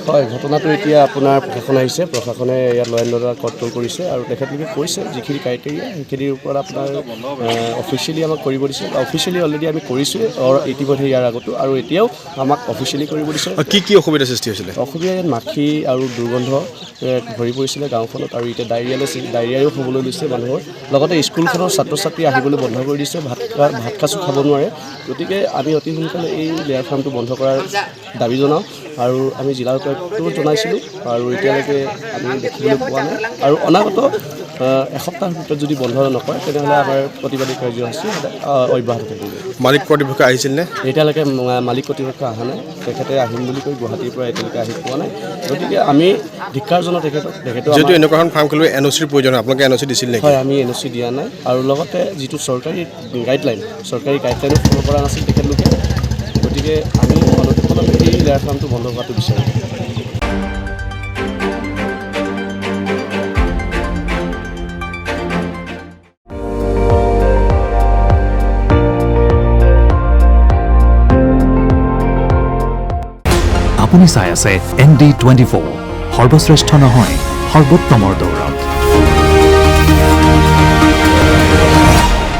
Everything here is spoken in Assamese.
হয়, ঘটনাটো এতিয়া আপোনাৰ প্ৰশাসন আহিছে, প্ৰশাসনে ইয়াত ল এণ্ড অৰ্ডাৰ কণ্ট্ৰল কৰিছে আৰু তেখেতলোকে কৈছে যিখিনি ক্ৰাইটেৰিয়া সেইখিনিৰ ওপৰত আপোনাৰ অফিচিয়েলি আমাক কৰিব দিছে। অফিচিয়েলি অলৰেডি আমি কৰিছোঁৱে ইতিমধ্যে ইয়াৰ আগতো, আৰু এতিয়াও আমাক অফিচিয়েলি কৰিব দিছে। কি কি অসুবিধাৰ সৃষ্টি হৈছিলে? অসুবিধা মাখি আৰু দুৰ্গন্ধ ভৰি পৰিছিলে গাঁওখনত, আৰু এতিয়া ডায়েৰিয়াও হ'বলৈ লৈছে মানুহৰ। লগতে স্কুলখনৰ ছাত্ৰ ছাত্ৰী আহিবলৈ বন্ধ কৰি দিছে, ভাত সাঁজো খাব নোৱাৰে। গতিকে আমি অতি সোনকালে এই লেয়াৰ ফাৰ্মটো বন্ধ কৰাৰ দাবী জনাওঁ, আৰু আমি জিলা উপায়ুক্তও জনাইছিলোঁ, আৰু এতিয়ালৈকে আমি দেখিবলৈ পোৱা নাই। আৰু অনাগত এসপ্তাহৰ ভিতৰত যদি বন্ধ নকৰে তেনেহ'লে আমাৰ প্ৰতিবাদী কাৰ্যসূচী অব্যাহত থাকিব। মালিক কৰ্তৃপক্ষ আহিছিল নে? এতিয়ালৈকে মালিক কৰ্তৃপক্ষ অহা নাই, তেখেতে আহিম বুলি কৈ গুৱাহাটীৰ পৰা এতিয়ালৈকে আহি পোৱা নাই। গতিকে আমি ধিক্কাৰ জনাওঁ তেখেতক। যিহেতু এনেকুৱা এখন ফাৰ্ম খুলিব NOCৰ প্ৰয়োজন, আপোনালোকে NOC দিছিল নেকি? হয়, আমি NOC দিয়া নাই, আৰু লগতে যিটো চৰকাৰী গাইডলাইনো ফ'ল' কৰা নাছিল তেখেতলোকে। গতিকে আমি অনতিপলমে এই লেয়াৰ ফাৰ্মটো বন্ধ কৰাটো বিচাৰোঁ। আপুনি চাই আছে ND24, সৰ্বশ্ৰেষ্ঠ নহয় সৰ্বোত্তমৰ দৌৰত।